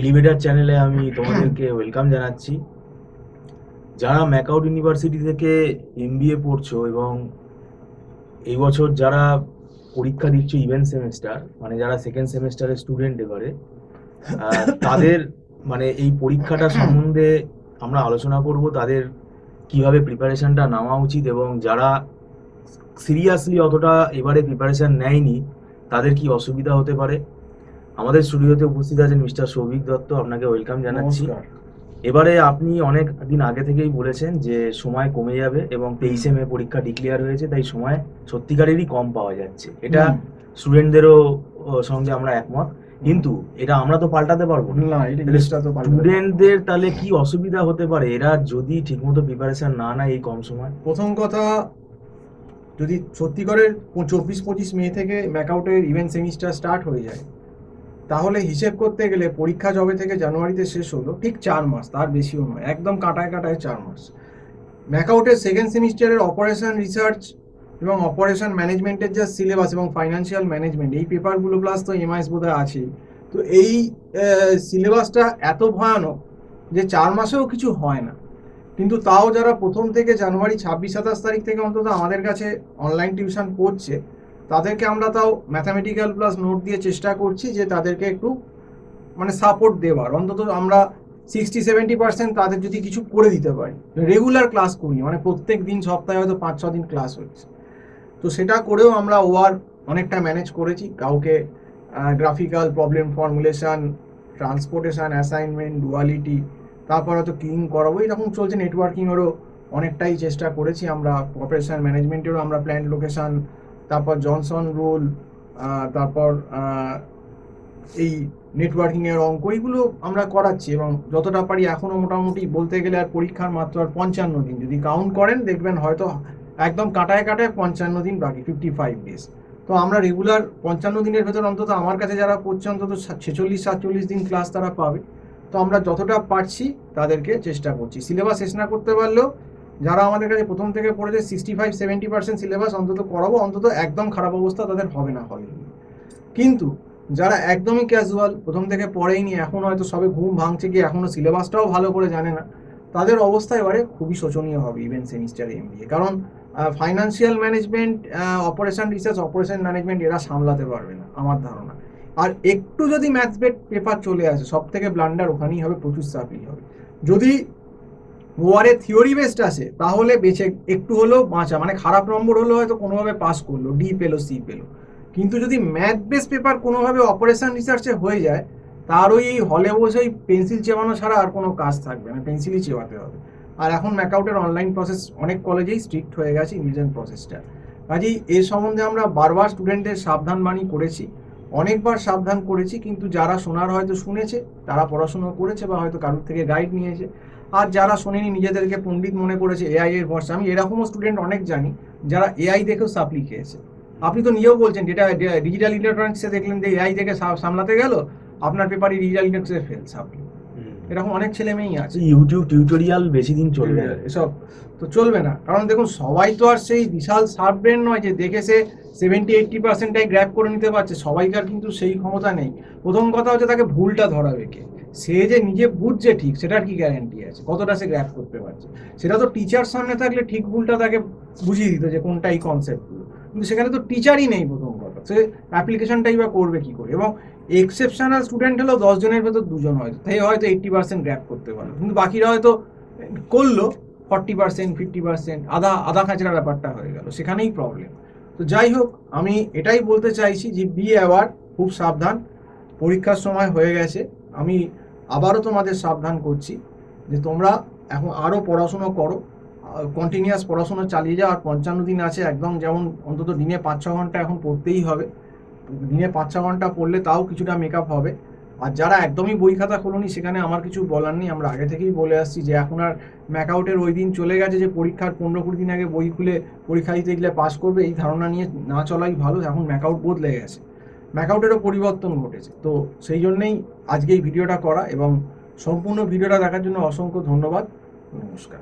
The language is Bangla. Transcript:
এলিভেটর চ্যানেলে আমি তোমাদেরকে ওয়েলকাম জানাচ্ছি। যারা ম্যাকআউট ইউনিভার্সিটি থেকে এমবিএ পড়ছো এবং এই বছর যারা পরীক্ষা দিচ্ছ ইভেন্ট সেমিস্টার, মানে যারা সেকেন্ড সেমিস্টারের স্টুডেন্ট এবারে, তাদের মানে এই পরীক্ষাটা সম্বন্ধে আমরা আলোচনা করব, তাদের কিভাবে প্রিপারেশনটা নেওয়া উচিত এবং যারা সিরিয়াসলি অতটা এবারে প্রিপারেশন নেয়নি তাদের কি অসুবিধা হতে পারে। আমাদের স্টুডিওতে উপস্থিত আছেন মিস্টার সৌভিক দত্ত, আপনাকে ওয়েলকাম জানাচ্ছি। নমস্কার। এবারে আপনি অনেক দিন আগে থেকেই বলেছেন যে সময় কমে যাবে এবং 23শে মে পরীক্ষা ডিক্লেয়ার হয়েছে, তাই সময় সত্যিকারেরই কম পাওয়া যাচ্ছে। এটা স্টুডেন্টদেরও সঙ্গে আমরা একমত, কিন্তু এটা আমরা তো পাল্টাতে পারবো না। না, এটা তাহলে জিনিসটা তো পাল্টাতে পারবো না। স্টুডেন্টদের তাহলে কি অসুবিধা হতে পারে এরা যদি ঠিকমতো প্রিপারেশন না নেয় এই কম সময়? প্রথম কথা, যদি সত্যি করে 24-25 মে থেকে ম্যাকআউটের ইভেন্ট সেমিস্টার স্টার্ট হয়ে যায়, তাহলে হিসেব করতে গেলে পরীক্ষা যবে থেকে জানুয়ারিতে শেষ হলো ঠিক 4 মাস, তার বেশিও নয়, একদম কাটায় কাটায় 4 মাস। ম্যাকআউটের সেকেন্ড সেমিস্টারের অপারেশন রিসার্চ এবং অপারেশন ম্যানেজমেন্টের যা সিলেবাস এবং ফাইন্যান্সিয়াল ম্যানেজমেন্ট, এই পেপারগুলো প্লাস তো এমআইএস বোধহয় আছেই। তো এই সিলেবাসটা এত ভয়ানক যে 4 মাসেও কিছু হয় না। কিন্তু তাও যারা প্রথম থেকে জানুয়ারি 26-27 তারিখ থেকে অন্তত আমাদের কাছে অনলাইন টিউশন করছে, তাদেরকে আমরা তাও ম্যাথামেটিক্যাল প্লাস নোট দিয়ে চেষ্টা করছি যে তাদেরকে একটু মানে সাপোর্ট দেওয়ার। অন্তত আমরা 60-70% তাদের যদি কিছু করে দিতে পারি, রেগুলার ক্লাস করি, মানে প্রত্যেক দিন সপ্তাহে হয়তো 5-6 দিন ক্লাস হচ্ছে, তো সেটা করেও আমরা ওয়ার অনেকটা ম্যানেজ করেছি। কাউকে graphical problem formulation, transportation, assignment, duality, তারপর হয়তো কিং করাবো, এরকম চলছে। নেটওয়ার্কিংয়েরও অনেকটাই চেষ্টা করেছি আমরা। অপারেশন ম্যানেজমেন্টেরও আমরা প্ল্যান্ট লোকেশন, তারপর জনসন রুল, তারপর এই নেটওয়ার্কিংয়ের অঙ্ক, এইগুলো আমরা করাচ্ছি এবং যতটা পারি এখনও মোটামুটি বলতে গেলে আর পরীক্ষার মাত্র আর 55 দিন, যদি কাউন্ট করেন দেখবেন হয়তো একদম কাটায় কাটায় 55 দিন বাকি, 55 ডেজ। তো আমরা রেগুলার 55 দিনের ভেতর অন্তত আমার কাছে যারা পড়ছে অন্তত 46-47 দিন ক্লাস তারা পাবে। তো আমরা যতটা পারছি তাদেরকে চেষ্টা করছি। সিলেবাস শেষ না করতে পারলেও যারা আমাদের কাছে প্রথম থেকে পড়েছে 65-70% সিলেবাস অন্তত করাবো, অন্তত একদম খারাপ অবস্থা তাদের হবে না হলে। কিন্তু যারা একদমই ক্যাজুয়াল, প্রথম থেকে পড়েইনি, এখন হয়তো সবে ঘুম ভাঙছে, গিয়ে এখনও সিলেবাসটাও ভালো করে জানে না, তাদের অবস্থা এবারে খুবই শোচনীয় হবে ইভেন্ট সেমিস্টারে এমবিএ। কারণ financial management, operation research, operation management এরা সামলাতে পারবে না আমার ধারণা। আর একটু যদি ম্যাথস বেট পেপার চলে আসে, সব থেকে ব্লান্ডার ওখানেই হবে, প্রচুর সাপ্লি হবে। যদি ওয়ারে থিওরি বেসড আসে তাহলে বেঁচে একটু হলেও বাঁচা, মানে খারাপ নম্বর হলেও হয়তো কোনোভাবে পাস করলো, ডি পেলো, সি পেলো। কিন্তু যদি ম্যাথ বেস পেপার কোনোভাবে অপারেশন রিসার্চে হয়ে যায়, তার ওই হলে বসে পেন্সিল চেবানো ছাড়া আর কোনো কাজ থাকবে না, পেন্সিলই চেবাতে হবে। আর এখন ম্যাকআউটের অনলাইন প্রসেস অনেক কলেজেই স্ট্রিক্ট হয়ে গেছে, ইংলিশ প্রসেসটা। কাজেই এর সম্বন্ধে আমরা বারবার স্টুডেন্টদের সাবধান বাণী করেছি, অনেকবার সাবধান করেছি, কিন্তু যারা শোনার হয়তো শুনেছে, তারা পড়াশুনো করেছে বা হয়তো কারোর থেকে গাইড নিয়েছে। আর যারা শোনেনি, নিজেদেরকে পণ্ডিত মনে করেছে, এআই এর ভরসা। আমি এরকমও স্টুডেন্ট অনেক জানি যারা এআই দেখেও সাপ্লি খেয়েছে। আপনি তো নিজেও বলছেন, যেটা ডিজিটাল ইলেকট্রনিক্সে দেখলেন যে এআই দেখে সামলাতে গেল, আপনার পেপারই ডিজিটাল ইলেকট্রনিক্সে ফেল সাপ্লি। এরকম অনেক ছেলে মেয়েই আছে। ইউটিউব টিউটোরিয়াল বেশি দিন চলবে না, এসব তো চলবে না। কারণ দেখুন, সবাই তো আর সেই বিশাল শার্প ব্রেন নয় যে দেখে সে 70-80%টাই গ্র্যাব করে নিতে পারছে। সবাইকার কিন্তু সেই ক্ষমতা নেই। প্রথম কথা হচ্ছে তাকে ভুলটা ধরাবে কে। সে যে নিজে বুঝছে ঠিক, সেটার কি গ্যারান্টি আছে, কতটা সে গ্র্যাব করতে পারছে? সেটা তো টিচার সামনে থাকলে ঠিক ভুলটা তাকে বুঝিয়ে দিত যে কোনটা এই কনসেপ্টগুলো। কিন্তু সেখানে তো টিচারই নেই প্রথম কথা, সে অ্যাপ্লিকেশনটাই বা করবে কি করে? এবং এক্সেপশনাল স্টুডেন্ট হলেও 10 জনের ভেতর 2 জন হয়তো, তাই হয়তো 80% গ্র্যাব করতে পারলো, কিন্তু বাকিরা হয়তো করলো 40%, 50%, আধা আধা খাঁচড়া ব্যাপারটা হয়ে গেল, সেখানেই প্রবলেম। তো যাই হোক, আমি এটাই বলতে চাইছি যে বি অ্যাওয়ার, খুব সাবধান। পরীক্ষার সময় হয়ে গেছে, আমি আবারও তোমাদের সাবধান করছি যে তোমরা এখন আরও পড়াশুনো করো, কন্টিনিউয়াস পড়াশুনো চালিয়ে যাও। আর 55 দিন আছে, একদম যেমন অন্তত দিনে 5-6 ঘন্টা এখন পড়তেই হবে। দিনে 5-6 ঘন্টা পড়লে তাও কিছুটা মেকআপ হবে। আর যারা একদমই বই খাতা খোলনি, সেখানে আমার কিছু বলার নেই। আমরা আগে থেকেই বলে আসছি যে এখন আর ম্যাকআউটের ওই দিন চলে গেছে যে পরীক্ষার 15-20 দিন আগে বই খুলে পরীক্ষা দিতে গেলে পাস করবে, এই ধারণা নিয়ে না চলাই ভালো। এখন ম্যাকআউট বদলে গেছে, ম্যাকআউটেরও পরিবর্তন ঘটেছে। তো সেই জন্যেই আজকে এই ভিডিওটা করা, এবং সম্পূর্ণ ভিডিওটা দেখার জন্য অসংখ্য ধন্যবাদ। নমস্কার।